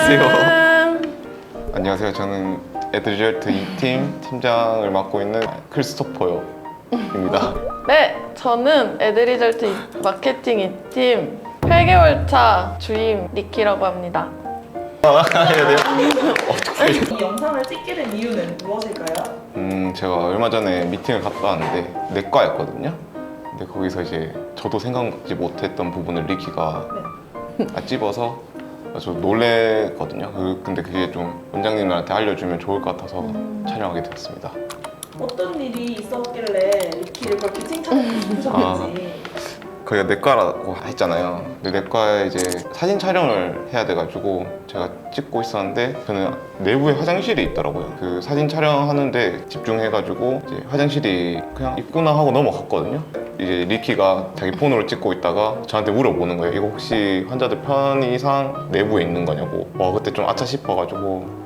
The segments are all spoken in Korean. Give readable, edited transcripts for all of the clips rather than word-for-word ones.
안녕하세요. 안녕하세요. 저는 에드리얼트 2팀 팀장을 맡고 있는 크리스토퍼입니다. 네, 저는 에드리절트 마케팅 2팀 8개월 차 주임 리키라고 합니다. 해야 돼요? 이 영상을 찍게 된 이유는 무엇일까요? 제가 얼마 전에 미팅을 갔다 왔는데 내과였거든요. 근데 거기서 이제 저도 생각지 못했던 부분을 리키가 찝어서 저 놀랬거든요. 근데 그게 좀 원장님들한테 알려주면 좋을 것 같아서 촬영하게 되었습니다. 어떤 일이 있었길래 리키를 그렇게 칭찬하고 싶으셨는지. 거기가 내과라고 했잖아요. 근데 내과에 이제 사진 촬영을 해야 돼가지고 제가 찍고 있었는데 저는 내부에 화장실이 있더라고요. 그 사진 촬영하는데 집중해가지고 이제 화장실이 그냥 있구나 하고 넘어갔거든요. 이제 리키가 자기 폰으로 찍고 있다가 저한테 물어보는 거예요. 이거 혹시 환자들 편의상 내부에 있는 거냐고. 그때 좀 아차 싶어가지고.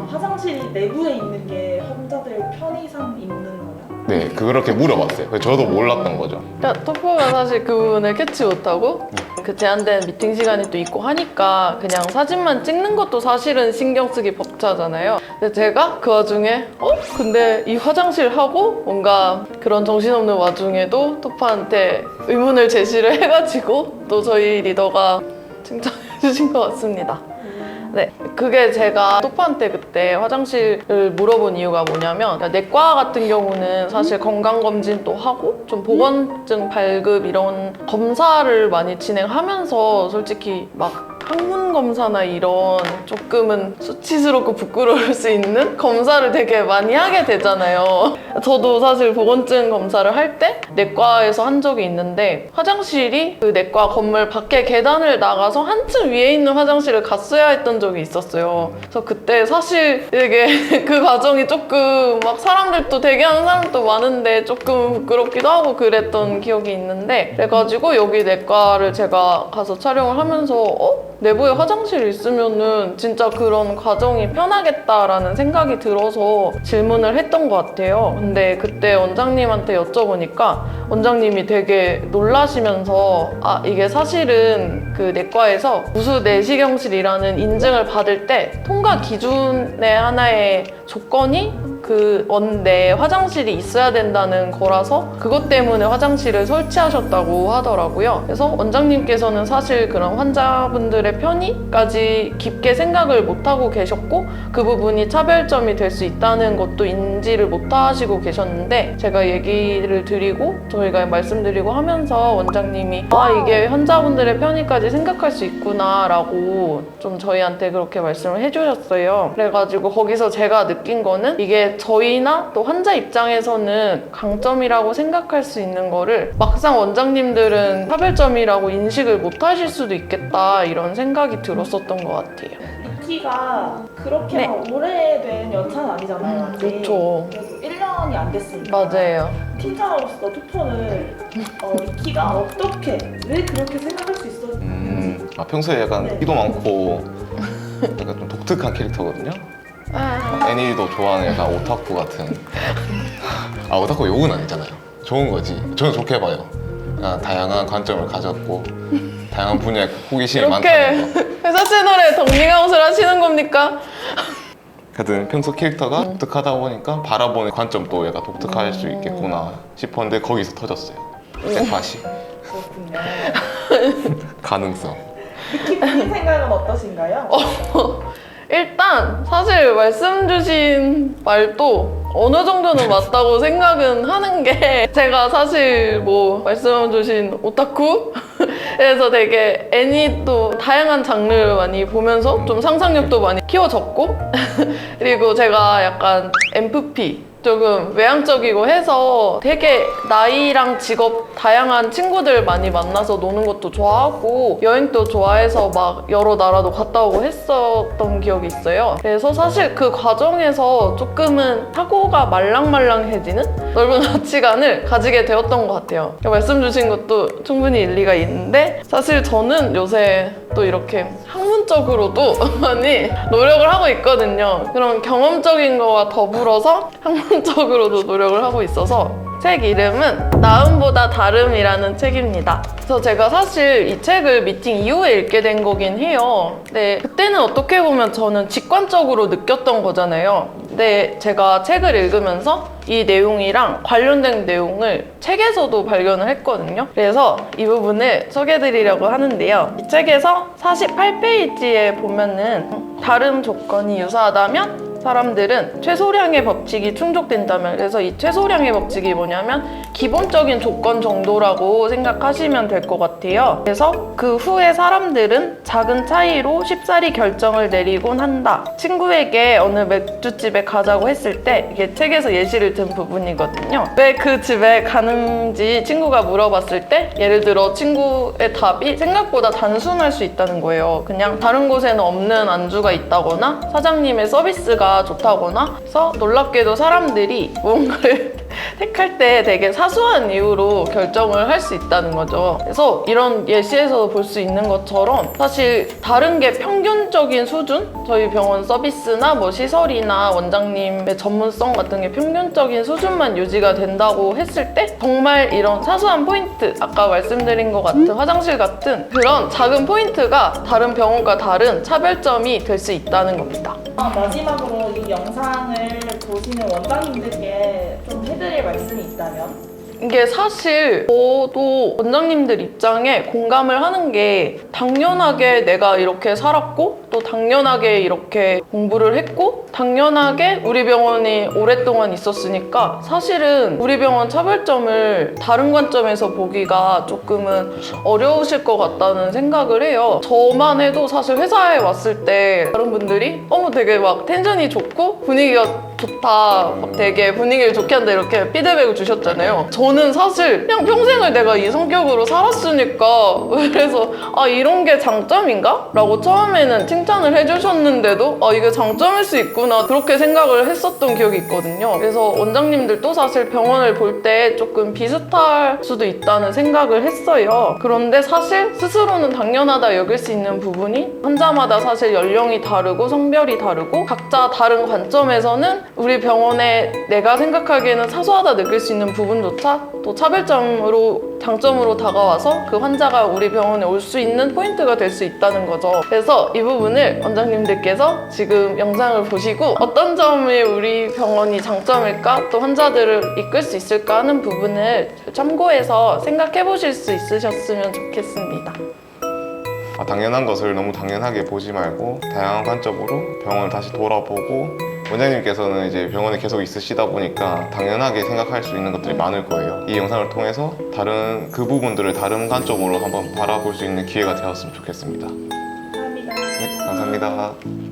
화장실 내부에 있는 게 환자들 편의상 있는 거야? 네, 그렇게 물어봤어요. 그래서 저도 몰랐던 거죠. 그러니까 토퍼가 사실 그 부분을 캐치 못하고 그 제한된 미팅 시간이 또 있고 하니까 그냥 사진만 찍는 것도 사실은 신경 쓰기 벅차잖아요. 근데 제가 그 와중에 근데 이 화장실 하고 뭔가 그런 정신없는 와중에도 토퍼한테 의문을 제시를 해가지고 또 저희 리더가 칭찬해 주신 것 같습니다. 네, 그게 제가 토퍼한테 그때 화장실을 물어본 이유가 뭐냐면 내과 같은 경우는 사실 건강검진도 하고 좀 보건증 발급 이런 검사를 많이 진행하면서 솔직히 막 항문 검사나 이런 조금은 수치스럽고 부끄러울 수 있는 검사를 되게 많이 하게 되잖아요. 저도 사실 보건증 검사를 할 때 내과에서 한 적이 있는데 화장실이 그 내과 건물 밖에 계단을 나가서 한층 위에 있는 화장실을 갔어야 했던 적이 있었어요. 그래서 그때 사실 되게 그 과정이 조금 막 사람들도 대기하는 사람도 많은데 조금 부끄럽기도 하고 그랬던 기억이 있는데 그래가지고 여기 내과를 제가 가서 촬영을 하면서 내부에 화장실이 있으면은 진짜 그런 과정이 편하겠다라는 생각이 들어서 질문을 했던 것 같아요. 근데 그때 원장님한테 여쭤보니까 원장님이 되게 놀라시면서 이게 사실은 그 내과에서 우수 내시경실이라는 인증을 받을 때 통과 기준의 하나의 조건이 그 원내 화장실이 있어야 된다는 거라서 그것 때문에 화장실을 설치하셨다고 하더라고요. 그래서 원장님께서는 사실 그런 환자분들의 편의까지 깊게 생각을 못하고 계셨고 그 부분이 차별점이 될 수 있다는 것도 인지를 못하시고 계셨는데 제가 얘기를 드리고 저희가 말씀드리고 하면서 원장님이 이게 환자분들의 편의까지 생각할 수 있구나 라고 좀 저희한테 그렇게 말씀을 해주셨어요. 그래가지고 거기서 제가 느낀 거는 이게 저희나 또 환자 입장에서는 강점이라고 생각할 수 있는 거를 막상 원장님들은 차별점이라고 인식을 못 하실 수도 있겠다 이런 생각이 들었었던 것 같아요. 리키가 그렇게 막 오래된 연차는 아니잖아요. 아직. 그렇죠. 그래도 1년이 안 됐으니까. 맞아요. 팀장으로서 토퍼는 리키가 어떻게, 왜 그렇게 생각할 수 있었는지. 평소에 약간 끼도 많고 약간 좀 독특한 캐릭터거든요. 애니도 좋아하는 약간 오타쿠 같은. 오타쿠 욕은 아니잖아요. 좋은 거지. 저는 좋게 봐요. 약간 다양한 관점을 가졌고 다양한 분야에 호기심이 많다는 거. 이렇게 회사 채널에 덕링아웃을 하시는 겁니까? 하여튼 평소 캐릭터가 독특하다 보니까 바라보는 관점도 약간 독특할 수 있겠구나 싶었는데 거기서 터졌어요. 잭팟이. 그렇군요. 가능성. 리키 본인 생각은 어떠신가요? 일단 사실 말씀 주신 말도 어느 정도는 맞다고 생각은 하는 게 제가 사실 뭐 말씀 주신 오타쿠에서 되게 애니도 다양한 장르를 많이 보면서 좀 상상력도 많이 키워졌고 그리고 제가 약간 MFP 조금 외향적이고 해서 되게 나이랑 직업 다양한 친구들 많이 만나서 노는 것도 좋아하고 여행도 좋아해서 막 여러 나라도 갔다 오고 했었던 기억이 있어요. 그래서 사실 그 과정에서 조금은 사고가 말랑말랑해지는 넓은 가치관을 가지게 되었던 것 같아요. 말씀 주신 것도 충분히 일리가 있는데 사실 저는 요새 또 이렇게 학문적으로도 많이 노력을 하고 있거든요. 그런 경험적인 거와 더불어서 학문적으로도 노력을 하고 있어서 책 이름은 나음보다 다름이라는 책입니다. 그래서 제가 사실 이 책을 미팅 이후에 읽게 된 거긴 해요. 근데 그때는 어떻게 보면 저는 직관적으로 느꼈던 거잖아요. 근데 제가 책을 읽으면서 이 내용이랑 관련된 내용을 책에서도 발견을 했거든요. 그래서 이 부분을 소개해드리려고 하는데요. 이 책에서 48페이지에 보면은 다름 조건이 유사하다면 사람들은 최소량의 법칙이 충족된다면, 그래서 이 최소량의 법칙이 뭐냐면 기본적인 조건 정도라고 생각하시면 될 것 같아요. 그래서 그 후에 사람들은 작은 차이로 쉽사리 결정을 내리곤 한다. 친구에게 어느 맥주집에 가자고 했을 때, 이게 책에서 예시를 든 부분이거든요. 왜 그 집에 가는지 친구가 물어봤을 때, 예를 들어 친구의 답이 생각보다 단순할 수 있다는 거예요. 그냥 다른 곳에는 없는 안주가 있다거나 사장님의 서비스가 좋다거나 해서 놀랍게도 사람들이 무언가를 택할 때 되게 사소한 이유로 결정을 할 수 있다는 거죠. 그래서 이런 예시에서 볼 수 있는 것처럼 사실 다른 게 평균적인 수준? 저희 병원 서비스나 뭐 시설이나 원장님의 전문성 같은 게 평균적인 수준만 유지가 된다고 했을 때 정말 이런 사소한 포인트, 아까 말씀드린 것 같은 화장실 같은 그런 작은 포인트가 다른 병원과 다른 차별점이 될 수 있다는 겁니다. 마지막으로 이 영상을 보시는 원장님들께 좀 해드릴 말씀이 있다면? 이게 사실 저도 원장님들 입장에 공감을 하는 게, 당연하게 내가 이렇게 살았고 또 당연하게 이렇게 공부를 했고 당연하게 우리 병원이 오랫동안 있었으니까 사실은 우리 병원 차별점을 다른 관점에서 보기가 조금은 어려우실 것 같다는 생각을 해요. 저만 해도 사실 회사에 왔을 때 다른 분들이 되게 막 텐션이 좋고 분위기가 좋다, 막 되게 분위기를 좋게 한다 이렇게 피드백을 주셨잖아요. 저는 사실 그냥 평생을 내가 이 성격으로 살았으니까 그래서 이런 게 장점인가? 라고 처음에는 칭찬을 해주셨는데도 이게 장점일 수 있구나, 그렇게 생각을 했었던 기억이 있거든요. 그래서 원장님들도 사실 병원을 볼 때 조금 비슷할 수도 있다는 생각을 했어요. 그런데 사실 스스로는 당연하다 여길 수 있는 부분이 환자마다 사실 연령이 다르고 성별이 다르고 각자 다른 관점에서는 우리 병원에 내가 생각하기에는 사소하다 느낄 수 있는 부분조차 또 차별점으로, 장점으로 다가와서 그 환자가 우리 병원에 올 수 있는 포인트가 될 수 있다는 거죠. 그래서 이 부분을 원장님들께서 지금 영상을 보시고 어떤 점이 우리 병원이 장점일까, 또 환자들을 이끌 수 있을까 하는 부분을 참고해서 생각해 보실 수 있으셨으면 좋겠습니다. 당연한 것을 너무 당연하게 보지 말고 다양한 관점으로 병원을 다시 돌아보고, 원장님께서는 이제 병원에 계속 있으시다 보니까 당연하게 생각할 수 있는 것들이 많을 거예요. 이 영상을 통해서 다른 그 부분들을 다른 관점으로 한번 바라볼 수 있는 기회가 되었으면 좋겠습니다. 감사합니다. 네, 감사합니다.